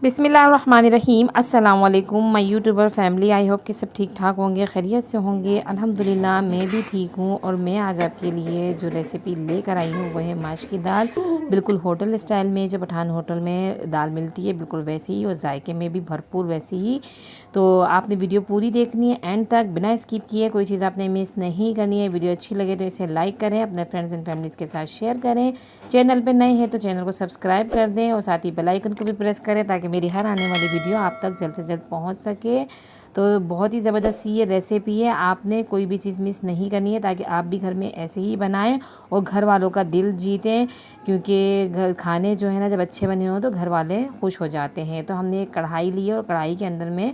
बिस्मिल्लाहिर्रहमानिर्रहीम। अस्सलाम वालेकुम my YouTuber family. I hope कि सब ठीक ठाक होंगे, खैरियत से होंगे। अल्हम्दुलिल्लाह मैं भी ठीक हूँ। और मैं आज आपके लिए जो रेसिपी लेकर आई हूँ वह है माश की दाल। बिल्कुल होटल स्टाइल में, जो पठान होटल में दाल मिलती है बिल्कुल वैसी ही, और जायके में भी भरपूर वैसी ही। तो आपने वीडियो पूरी देखनी है एंड तक, बिना स्किप किए। कोई चीज़ आपने मिस नहीं करनी है। वीडियो अच्छी लगे तो इसे लाइक करें, अपने फ्रेंड्स एंड फैमिलीज़ के साथ शेयर करें। चैनल पर नए हैं तो चैनल को सब्सक्राइब कर दें, और साथ ही बेल आइकन को भी प्रेस करें ताकि मेरी हर आने वाली वीडियो आप तक जल्द से जल्द पहुंच सके। तो बहुत ही ज़बरदस्त ये रेसिपी है, आपने कोई भी चीज़ मिस नहीं करनी है ताकि आप भी घर में ऐसे ही बनाएं और घर वालों का दिल जीतें। क्योंकि घर खाने जो है ना, जब अच्छे बने हों तो घर वाले खुश हो जाते हैं। तो हमने एक कढ़ाई ली है और कढ़ाई के अंदर में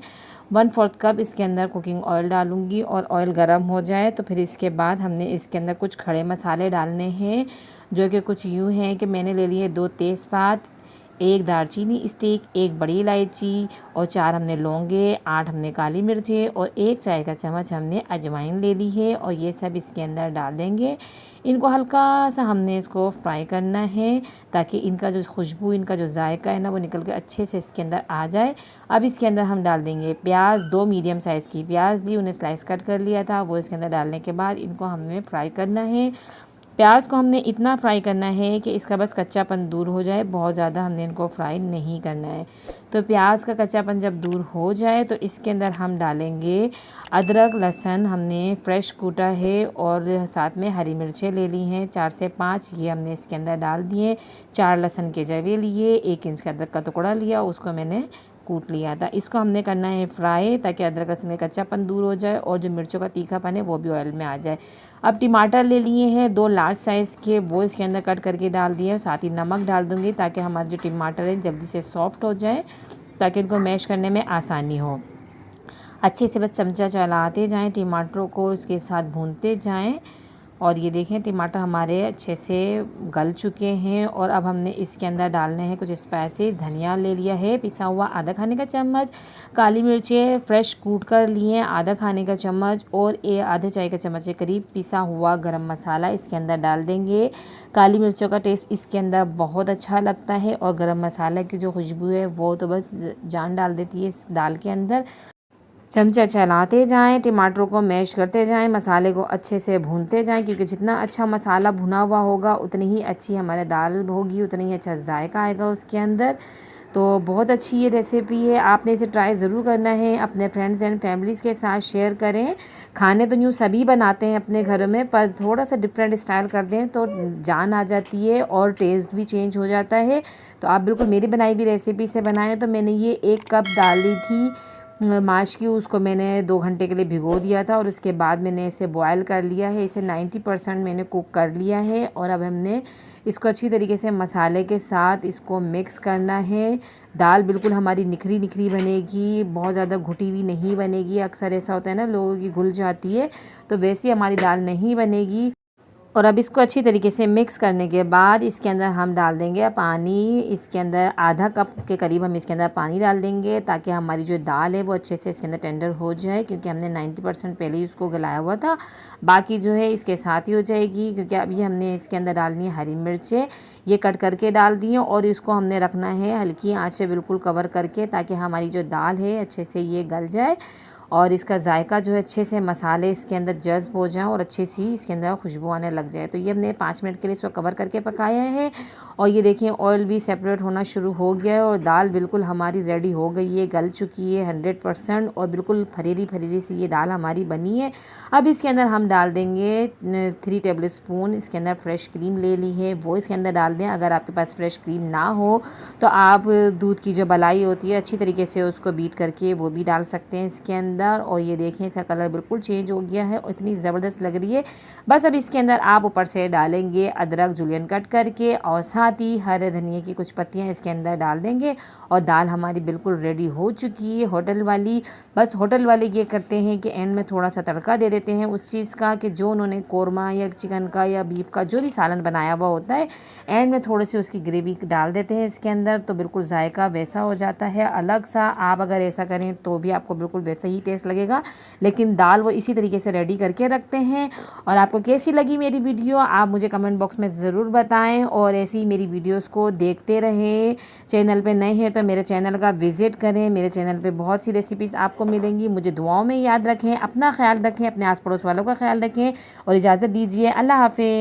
1/4 कप इसके अंदर कुकिंग ऑयल डालूंगी। और ऑयल गर्म हो जाए तो फिर इसके बाद हमने इसके अंदर कुछ खड़े मसाले डालने हैं, जो कि कुछ यूँ हैं कि मैंने ले लिए 2 तेज़पात, 1 दालचीनी स्टिक, 1 बड़ी इलायची और 4 हमने लौंगे, 8 हमने काली मिर्चें और 1 चाय का चम्मच हमने अजवाइन ले ली है। और ये सब इसके अंदर डाल देंगे। इनको हल्का सा हमने इसको फ्राई करना है ताकि इनका जो खुशबू, इनका जो जायका है ना, वो निकल के अच्छे से इसके अंदर आ जाए। अब इसके अंदर हम डाल देंगे प्याज। 2 मीडियम साइज़ की प्याज ली, उन्हें स्लाइस कट कर लिया था, वो इसके अंदर डालने के बाद इनको हमें फ्राई करना है। प्याज को हमने इतना फ्राई करना है कि इसका बस कच्चापन दूर हो जाए, बहुत ज़्यादा हमने इनको फ्राई नहीं करना है। तो प्याज का कच्चापन जब दूर हो जाए तो इसके अंदर हम डालेंगे अदरक लहसुन, हमने फ्रेश कूटा है, और साथ में हरी मिर्चें ले ली हैं 4 से 5, ये हमने इसके अंदर डाल दिए। 4 लहसुन के जवे लिए, 1 इंच का अदरक का टुकड़ा लिया, उसको मैंने कूट लिया था। इसको हमने करना है फ्राई ताकि अदरक लहसुन का कच्चापन दूर हो जाए और जो मिर्चों का तीखापन है वो भी ऑयल में आ जाए। अब टमाटर ले लिए हैं 2 लार्ज साइज़ के, वो इसके अंदर कट करके डाल दिए। साथ ही नमक डाल दूँगी ताकि हमारे जो टमाटर है जल्दी से सॉफ्ट हो जाए, ताकि इनको मैश करने में आसानी हो। अच्छे से बस चमचा चलाते जाएं, टमाटरों को इसके साथ भूनते जाएं। और ये देखें टमाटर हमारे अच्छे से गल चुके हैं। और अब हमने इसके अंदर डालने हैं कुछ स्पाइसेस। धनिया ले लिया है पिसा हुआ आधा खाने का चम्मच, काली मिर्चें फ्रेश कूट कर लिए आधा खाने का चम्मच, और आधे चाय का चम्मच के करीब पिसा हुआ गरम मसाला इसके अंदर डाल देंगे। काली मिर्चों का टेस्ट इसके अंदर बहुत अच्छा लगता है, और गरम मसाला की जो खुशबू है वो तो बस जान डाल देती है इस दाल के अंदर। चमचा चलाते जाएं, टमाटरों को मैश करते जाएं, मसाले को अच्छे से भूनते जाएं, क्योंकि जितना अच्छा मसाला भुना हुआ होगा उतनी ही अच्छी हमारे दाल होगी, उतना ही अच्छा जायका आएगा उसके अंदर। तो बहुत अच्छी ये रेसिपी है, आपने इसे ट्राई ज़रूर करना है। अपने फ्रेंड्स एंड फैमिलीज़ के साथ शेयर करें। खाने तो यूँ सभी बनाते हैं अपने घरों में, पर थोड़ा सा डिफरेंट स्टाइल कर दें तो जान आ जाती है और टेस्ट भी चेंज हो जाता है। तो आप बिल्कुल मेरी बनाई हुई रेसिपी से बनाएं। तो मैंने ये 1 कप डाली थी माश की, उसको मैंने 2 घंटे के लिए भिगो दिया था, और उसके बाद मैंने इसे बॉयल कर लिया है। इसे 90% मैंने कुक कर लिया है। और अब हमने इसको अच्छी तरीके से मसाले के साथ इसको मिक्स करना है। दाल बिल्कुल हमारी निखरी निखरी बनेगी, बहुत ज़्यादा घुटी हुई नहीं बनेगी। अक्सर ऐसा होता है ना, लोगों की घुल जाती है, तो वैसी हमारी दाल नहीं बनेगी। और अब इसको अच्छी तरीके से मिक्स करने के बाद इसके अंदर हम डाल देंगे पानी। इसके अंदर आधा कप के करीब हम इसके अंदर पानी डाल देंगे, ताकि हमारी जो दाल है वो अच्छे से इसके अंदर टेंडर हो जाए, क्योंकि हमने 90% पहले ही उसको गलाया हुआ था। बाकी जो है इसके साथ ही हो जाएगी, क्योंकि अभी हमने इसके अंदर डालनी है हरी मिर्चें, ये कट करके डाल दी हैं। और इसको हमने रखना है हल्की आँच पे बिल्कुल कवर करके, ताकि हमारी जो दाल है अच्छे से ये गल जाए, और इसका जायका जो है अच्छे से मसाले इसके अंदर जज़्ब हो जाए और अच्छी सी इसके अंदर खुशबू आने लग जाए। तो ये हमने 5 मिनट के लिए इसको कवर करके पकाया है। और ये देखिए ऑयल भी सेपरेट होना शुरू हो गया है, और दाल बिल्कुल हमारी रेडी हो गई है, गल चुकी है 100%, और बिल्कुल फरीरी फरीरी सी ये दाल हमारी बनी है। अब इसके अंदर हम डाल देंगे 3 टेबल स्पून इसके अंदर फ्रेश क्रीम ले ली है, वो इसके अंदर डाल दें। अगर आपके पास फ्रेश क्रीम ना हो तो आप दूध की जो मलाई होती है अच्छी तरीके से उसको बीट करके वो भी डाल सकते हैं इसके अंदर। और ये देखें इसका कलर बिल्कुल चेंज हो गया है और इतनी ज़बरदस्त लग रही है। बस अब इसके अंदर आप ऊपर से डालेंगे अदरक जुलियन कट करके, और साथ ही हरे धनिए की कुछ पत्तियां इसके अंदर डाल देंगे। और दाल हमारी बिल्कुल रेडी हो चुकी है होटल वाली। बस होटल वाले ये करते हैं कि एंड में थोड़ा सा तड़का दे देते हैं उस चीज़ का, कि जो उन्होंने कोरमा या चिकन का या बीफ का जो भी सालन बनाया हुआ होता है, एंड में थोड़ी सी उसकी ग्रेवी डाल देते हैं इसके अंदर, तो बिल्कुल जायका वैसा हो जाता है अलग सा। आप अगर ऐसा करें तो भी आपको बिल्कुल वैसा ही टेस्ट लगेगा, लेकिन दाल वो इसी तरीके से रेडी करके रखते हैं। और आपको कैसी लगी मेरी वीडियो आप मुझे कमेंट बॉक्स में ज़रूर बताएं, और ऐसी मेरी वीडियोस को देखते रहें। चैनल पे नए हैं तो मेरे चैनल का विज़िट करें, मेरे चैनल पे बहुत सी रेसिपीज़ आपको मिलेंगी। मुझे दुआओं में याद रखें, अपना ख्याल रखें, अपने आस पड़ोस वालों का ख्याल रखें, और इजाज़त दीजिए। अल्लाह हाफ़िज़।